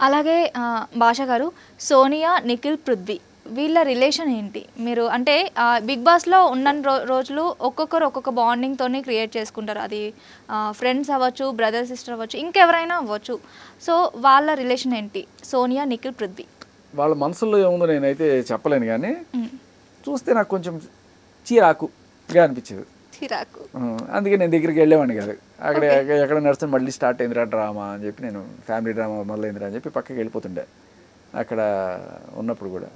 అలాగే భాష గారు, సోనియా, నిఖిల్, పృథ్వీ వీళ్ళ రిలేషన్ ఏంటి? మీరు అంటే బిగ్ బాస్లో ఉన్న రోజులు ఒక్కొక్కరు ఒక్కొక్క బాండింగ్తోనే క్రియేట్ చేసుకుంటారు. అది ఫ్రెండ్స్ అవ్వచ్చు, బ్రదర్ సిస్టర్ అవ్వచ్చు, ఇంకెవరైనా అవ్వచ్చు. సో వాళ్ళ రిలేషన్ ఏంటి? సోనియా, నిఖిల్, పృథ్వీ వాళ్ళ మనసులో ఏముందో నేనైతే చెప్పలేను, కానీ చూస్తే నాకు కొంచెం చీరాకుగా అనిపించేది. చిరాకు. అందుకే నేను దగ్గరికి వెళ్ళేవాడిని కాదు. అక్కడ ఎక్కడ నడుస్తుంది మళ్ళీ స్టార్ట్ అయిందిరా డ్రామా అని చెప్పి, నేను ఫ్యామిలీ డ్రామా మొదలైందిరా అని చెప్పి పక్కకి వెళ్ళిపోతుండే. అక్కడ ఉన్నప్పుడు కూడా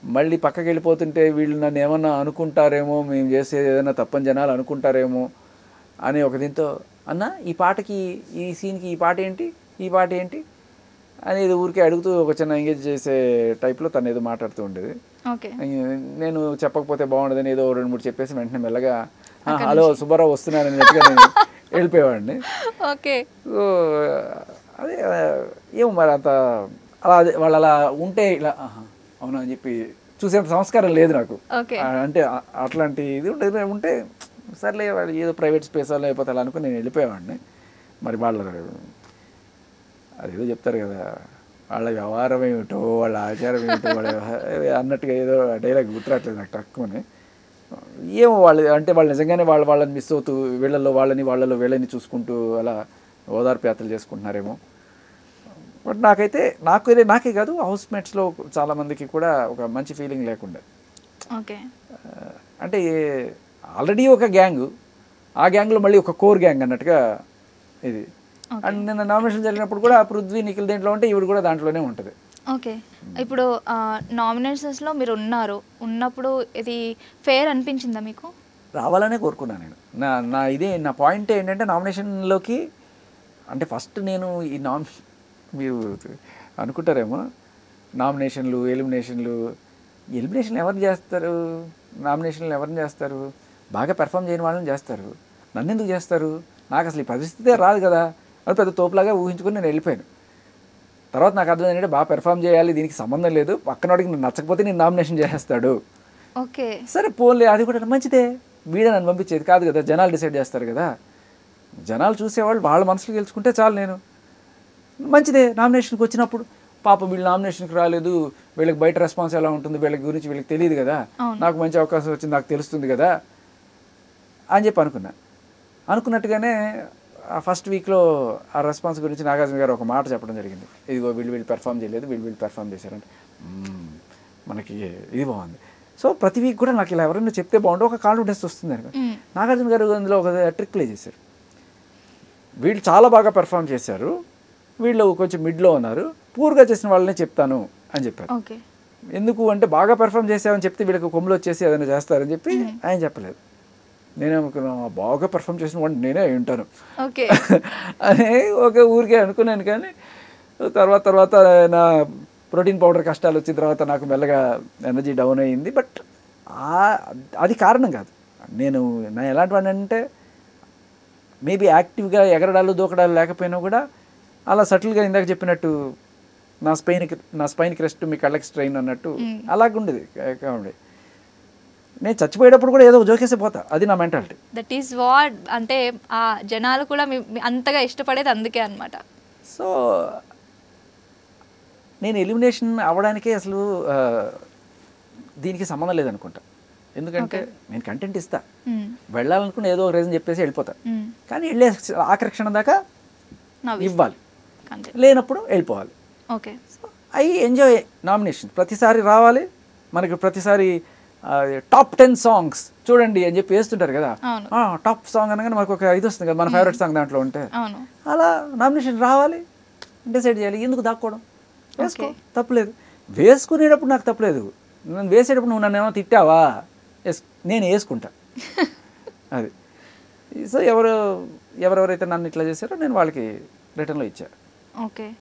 మళ్ళీ పక్కకి వెళ్ళిపోతుంటే వీళ్ళు నన్ను ఏమన్నా అనుకుంటారేమో, మేము చేసేది ఏదైనా తప్పని జనాలు అనుకుంటారేమో అని ఒక దీంతో, అన్న ఈ పాటకి, ఈ సీన్కి ఈ పాట ఏంటి, ఈ పాట ఏంటి అనేది ఊరికే అడుగుతూ ఒక చిన్న ఎంగేజ్ చేసే టైప్లో తను ఏదో మాట్లాడుతూ ఉండేది. నేను చెప్పకపోతే బాగుండదని ఏదో 2-3 చెప్పేసి వెంటనే మెల్లగా హలో సుబ్బారావు వస్తున్నానని చెప్పి నేను వెళ్ళిపోయేవాడిని. సో అదే ఏమో మరి అంత అలా వాళ్ళు అలా ఉంటే ఇలా అవునా అని చెప్పి చూసే సంస్కారం లేదు నాకు. అంటే అట్లాంటి ఇది ఉంటే సర్లే వాళ్ళు ఏదో ప్రైవేట్ స్పేస్ లేకపోతే అలా అనుకుని నేను వెళ్ళిపోయేవాడిని. మరి వాళ్ళ అదేదో చెప్తారు కదా, వాళ్ళ వ్యవహారం ఏమిటో వాళ్ళ ఆచారం ఏమిటో వాళ్ళ అన్నట్టుగా ఏదో డైలాగ్ గుర్తురాట్లేదు నాకు తక్కువని. ఏమో వాళ్ళు అంటే వాళ్ళు నిజంగానే వాళ్ళని మిస్ అవుతూ వీళ్ళల్లో వాళ్ళలో వీళ్ళని చూసుకుంటూ అలా ఓదార్పు యాత్రలు చేసుకుంటున్నారేమో. బట్ నాకే కాదు హౌస్ మేట్స్లో చాలామందికి కూడా ఒక మంచి ఫీలింగ్ లేకుండా, అంటే ఆల్రెడీ ఒక గ్యాంగ్, ఆ గ్యాంగ్లో మళ్ళీ ఒక కోర్ గ్యాంగ్ అన్నట్టుగా ఇది. అండ్ నిన్న నామినేషన్ జరిగినప్పుడు కూడా పృథ్వీ, నిఖిల్ దేంట్లో ఉంటే ఈవిడ కూడా దాంట్లోనే ఉంటుంది. ఇప్పుడు నామినేషన్స్లో మీరు ఉన్నప్పుడు ఇది ఫెయిర్ అనిపించిందా మీకు? రావాలనే కోరుకున్నాను నేను. నా పాయింట్ ఏంటంటే నామినేషన్లోకి అంటే ఫస్ట్ నేను ఈ మీరు అనుకుంటారేమో నామినేషన్లు ఎలిమినేషన్లు ఎవరిని చేస్తారు, నామినేషన్లు ఎవరిని చేస్తారు, బాగా పెర్ఫామ్ చేయని వాళ్ళని చేస్తారు. నన్ను ఎందుకు చేస్తారు? నాకు అసలు ఈ పరిస్థితే రాదు కదా అని పెద్ద తోపులాగా ఊహించుకొని నేను వెళ్ళిపోయాను. తర్వాత నాకు అర్థం ఏంటంటే బాగా పెర్ఫామ్ చేయాలి, దీనికి సంబంధం లేదు, పక్కనోడికి నేను నచ్చకపోతే నేను నామినేషన్ చేసేస్తాడు. సరే పోన్లే, అది కూడా మంచిదే. వీడే నన్ను పంపించేది కాదు కదా, జనాలు డిసైడ్ చేస్తారు కదా. జనాలు చూసేవాళ్ళు వాళ్ళ మనసులో గెలుచుకుంటే చాలు. నేను మంచిదే నామినేషన్కి వచ్చినప్పుడు పాపం వీళ్ళు నామినేషన్కి రాలేదు, వీళ్ళకి బయట రెస్పాన్స్ ఎలా ఉంటుంది వీళ్ళకి గురించి వీళ్ళకి తెలియదు కదా, నాకు మంచి అవకాశం వచ్చింది నాకు తెలుస్తుంది కదా అని చెప్పి అనుకున్నట్టుగానే ఆ ఫస్ట్ వీక్లో ఆ రెస్పాన్స్ గురించి నాగార్జున గారు ఒక మాట చెప్పడం జరిగింది. ఇదిగో వీళ్ళు పెర్ఫామ్ చేయలేదు, వీళ్ళు పెర్ఫామ్ చేశారంటే మనకి ఇది బాగుంది. సో ప్రతి వీక్ కూడా నాకు ఇలా ఎవరైనా చెప్తే బాగుంటుంది, ఒక కాన్ఫిడెన్స్ వస్తుంది అని. నాగార్జున గారు అందులో ఒక ట్రిక్ ప్లే చేశారు. వీళ్ళు చాలా బాగా పెర్ఫామ్ చేశారు, వీళ్ళు కొంచెం మిడ్లో ఉన్నారు, పూర్గా చేసిన వాళ్ళనే చెప్తాను అని చెప్పారు. ఎందుకు అంటే బాగా పెర్ఫామ్ చేసామని చెప్తే వీళ్ళకి కొమ్ములు వచ్చేసి ఏదైనా చేస్తారని చెప్పి ఆయన చెప్పలేదు. నేనేమనుకున్నా బాగా పెర్ఫామ్ చేసిన వాడిని నేనే అయి ఉంటాను అని ఒక ఊరికే అనుకున్నాను. కానీ తర్వాత నా ప్రోటీన్ పౌడర్ కష్టాలు వచ్చిన తర్వాత నాకు మెల్లగా ఎనర్జీ డౌన్ అయ్యింది. బట్ అది కారణం కాదు. నా ఎలాంటి వాడిని అంటే మేబీ యాక్టివ్గా ఎగరడాలు దూకడాలు లేకపోయినా కూడా అలా సటిల్గా ఇందాక చెప్పినట్టు నా స్పైన్ క్రెస్ట్ మీ కళ్ళకి స్ట్రెయిన్ అన్నట్టు అలాగే ఉండేది. కాబట్టి నేను చచ్చిపోయేటప్పుడు కూడా ఏదో జోకేసి పోతా, అది నా మెంటాలిటీ. దట్ ఈస్ వాట్ అంటే ఆ జనాలు కూడా అంతగా ఇష్టపడేది అందుకే అనమాట. సో నేను ఎలిమినేషన్ అవ్వడానికే అసలు దీనికి సంబంధం లేదనుకుంటా. ఎందుకంటే నేను కంటెంట్ ఇస్తా, వెళ్ళాలనుకుని ఏదో ఒక రీజన్ చెప్పేసి వెళ్ళిపోతా. కానీ వెళ్ళే ఆకర్షణ దాకా ఇవ్వాలి, లేనప్పుడు వెళ్ళిపోవాలి. So I enjoy nomination. ప్రతిసారి రావాలి మనకి, ప్రతిసారి టాప్ 10 సాంగ్స్ చూడండి అని చెప్పి వేస్తుంటారు కదా, టాప్ సాంగ్ అనగానే మనకు ఒక ఇది వస్తుంది కదా, మన ఫేవరెట్ సాంగ్ దాంట్లో ఉంటే అలా నామినేషన్ రావాలి, డిసైడ్ చేయాలి. ఎందుకు దాక్కోవడం? వేసుకో, తప్పులేదు. వేసుకునేటప్పుడు నాకు తప్పులేదు, నన్ను వేసేటప్పుడు నువ్వు నన్ను ఏమో తిట్టావా, నేను వేసుకుంటా అది. సో ఎవరెవరైతే నన్ను ఇట్లా చేశారో నేను వాళ్ళకి రిటర్న్లో ఇచ్చాను.